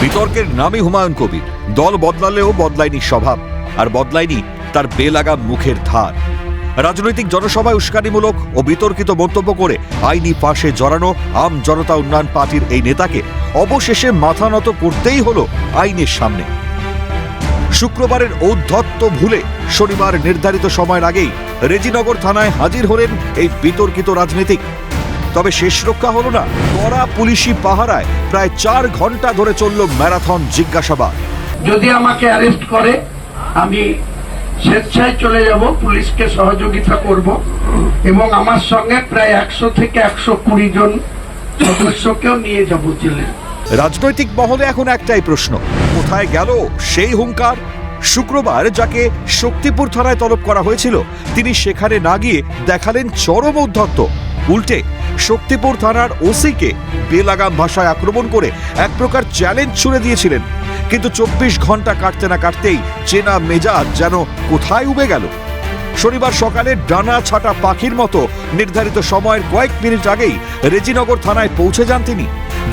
বিতর্কের নামই হুমায়ুন কবির। দল বদলালেও বদলায়নি স্বভাব, আর বদলায়নি তার বেলাগাম মুখের ধার। রাজনৈতিক জনসভায় উস্কানিমূলক ও বিতর্কিত মন্তব্য করে আইনি ফাঁসে জড়ানো আম জনতা উন্নয়ন পার্টির এই নেতাকে অবশেষে মাথা নত করতেই হলো আইনের সামনে। শুক্রবারের ঔদ্ধত্য ভুলে শনিবার নির্ধারিত সময়ের আগেই রেজিনগর থানায় হাজির হলেন এই বিতর্কিত রাজনীতিক। তবে শেষ রক্ষা হলো না। কড়া পুলিশি পাহারায় প্রায় 4 ঘন্টা ধরে চলল ম্যারাথন জিজ্ঞাসাবাদ। যদি আমাকে অ্যারেস্ট করে আমি স্বেচ্ছায় চলে যাব, পুলিশকে সহযোগিতা করব এবং আমার সঙ্গে প্রায় 100 থেকে 120 জন সদস্যকেও নিয়ে যাব জেলে। রাজনৈতিক মহলে এখন একটাই প্রশ্ন, কোথায় গেল সেই হুঙ্কার? শুক্রবার যাকে শক্তিপুর থানায় তলব করা হয়েছিল তিনি সেখানে না গিয়ে দেখালেন চরম ঔদ্ধত্য। উল্টে শক্তিপুর থানার ওসিকে বেলাগাম ভাষায় আক্রমণ করে এক প্রকার চ্যালেঞ্জ ছুড়ে দিয়েছিলেন। কিন্তু 24 ঘন্টা কাটতে না কাটতেই চেনা মেজাজ যেন কোথায় উবে গেল। শনিবার সকালে ডানা ছাটা পাখির মতো নির্ধারিত সময়ের কয়েক মিনিট আগেই রেজিনগর থানায় পৌঁছে যান তিনি।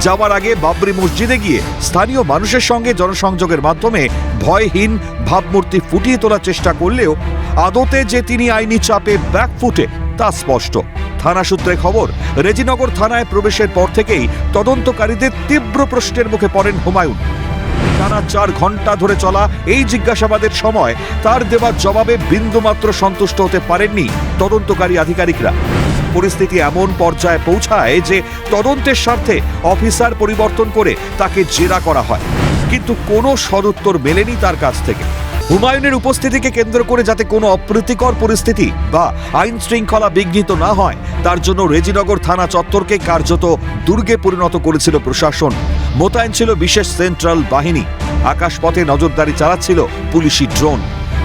যাওয়ার আগে বাবরি মসজিদে গিয়ে স্থানীয় মানুষের সঙ্গে জনসংযোগের মাধ্যমে ভয়হীন ভাবমূর্তি ফুটিয়ে তোলার চেষ্টা করলেও আদতে যে তিনি আইনি চাপে ব্যাকফুটে তা স্পষ্ট। থানা সূত্রে খবর, রেজিনগর থানায় প্রবেশের পর থেকেই তদন্তকারীদের তীব্র প্রশ্নের মুখে পড়েন হুমায়ুন। টানা 4 ঘন্টা ধরে চলা এই জিজ্ঞাসাবাদের সময় তার দেওয়া জবাবে বিন্দুমাত্র সন্তুষ্ট হতে পারেননি তদন্তকারী আধিকারিকরা। পরিস্থিতি এমন পর্যায়ে পৌঁছায় যে তদন্তের স্বার্থে অফিসার পরিবর্তন করে তাকে জেরা করা হয়, কিন্তু কোনো সদুত্তর মেলেনি তার কাছ থেকে। হুমায়ুনের উপস্থিতিকে কেন্দ্র করে যাতে কোনো অপ্রীতিকর পরিস্থিতি বা আইন শৃঙ্খলা বিঘ্নিত না হয় তার জন্য রেজিনগর থানা চত্বরকে কার্যত দুর্গে পরিণত করেছিল প্রশাসন। মোতায়েন ছিল বিশেষ সেন্ট্রাল বাহিনী, আকাশপথে নজরদারি চালাচ্ছিল পুলিশি ড্রোন।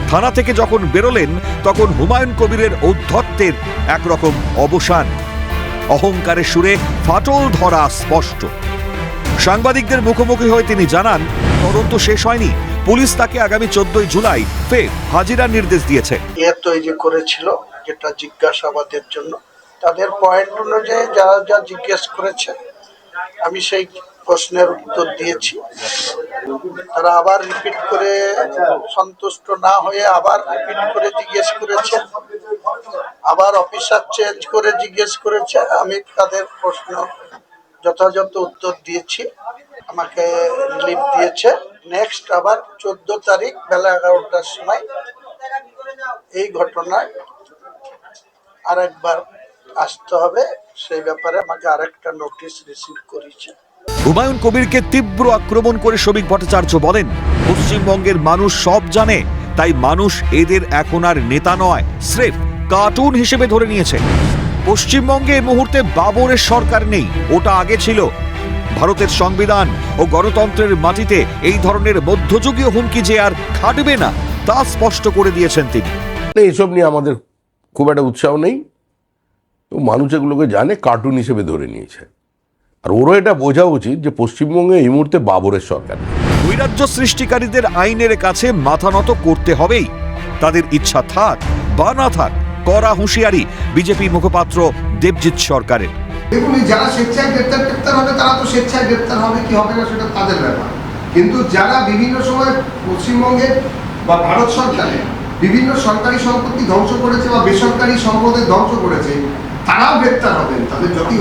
থানা থেকে যখন বেরোলেন তখন হুমায়ুন কবিরের ঔদ্ধত্যের একরকম অবসান। অহংকারের সুরে ফাটল ধরা স্পষ্ট। সাংবাদিকদের মুখোমুখি হয়ে তিনি জানান, তদন্ত শেষ হয়নি, পুলিশ তাকে আগামী 14 জুলাই ফের হাজিরার নির্দেশ দিয়েছে। তৈরি করেছিল যেটা জিজ্ঞাসাবাদের জন্য, তাদের পয়েন্ট অনুযায়ী যারা যা জিজ্ঞেস করেছে আমি সেই প্রশ্নের উত্তর দিয়েছি। তারা আবার রিপিট করে সন্তুষ্ট না হয়ে আবার রিপিট করে জিজ্ঞেস করেছে, আবার অফিসার চেঞ্জ করে জিজ্ঞেস করেছে। আমি তাদের প্রশ্ন যথাযথ উত্তর দিয়েছি, আমাকে রিলিফ দিয়েছে। নেক্সট আবার 14 তারিখ বেলা 11টার সময় এই ঘটনায় আরেকবার আসতে হবে, সেই ব্যাপারে আমাকে আরেকটা নোটিশ রিসিভ করেছে। হুমায়ুন কবিরকে তীব্র আক্রমণ করে শ্রমিক ভট্টাচার্য বলেন, পশ্চিমবঙ্গের মানুষ সব জানে, তাই মানুষ এদের এখন আর নেতা নয়, স্রেফ কার্টুন হিসেবে ধরে নিয়েছে। পশ্চিমবঙ্গে এই মুহূর্তে বাবরের সরকার নেই, ওটা আগে ছিল। ভারতের সংবিধান ও গণতন্ত্রের মাটিতে এই ধরনের মধ্যযুগীয় হুমকি যে আর খাটবে না তা স্পষ্ট করে দিয়েছেন তিনি। এইসব নিয়ে আমাদের খুব একটা উৎসাহ নেই, তো মানুষ এগুলোকে জানে, কার্টুন হিসেবে ধরে নিয়েছে। আর ওরও এটা বোঝা উচিত যে পশ্চিমবঙ্গে এই মুহূর্তে বাবরের সরকার। নৈরাজ্য সৃষ্টিকারীদের আইনের কাছে মাথা নত করতে হবেই, তাদের ইচ্ছা থাক বা না থাক। কড়া হুঁশিয়ারি বিজেপি মুখপাত্র দেবজিৎ সরকারের। দেখুন, যারা স্বেচ্ছায় গ্রেপ্তার হবে তারা তো স্বেচ্ছায় গ্রেপ্তার হবে, কি হবে না সেটা তাদের ব্যাপার। কিন্তু যারা বিভিন্ন সময় পশ্চিমবঙ্গের বা ভারত সরকারের বিভিন্ন সরকারি সম্পত্তি ধ্বংস করেছে বা বেসরকারি সম্পদের ধ্বংস করেছে, তারাও গ্রেপ্তার হবেন। তাদের যদি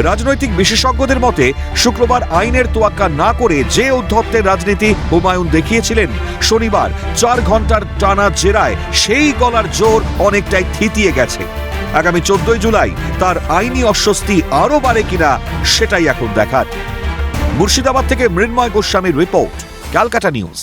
রাজনৈতিক বিশেষজ্ঞদের মতে শুক্রবার আইনের তোয়াক্কা না করে যে ঔদ্ধত্যের রাজনীতি হুমায়ুন দেখিয়েছিলেন, শনিবার 4 ঘন্টার টানা জেরায় সেই গলার জোর অনেকটাই থিতিয়ে গেছে। আগামী 14 জুলাই তার আইনি অস্বস্তি আরো বাড়ে কিনা সেটাই এখন দেখার। মুর্শিদাবাদ থেকে মৃন্ময় গোস্বামীর রিপোর্ট, ক্যালকাটা নিউজ।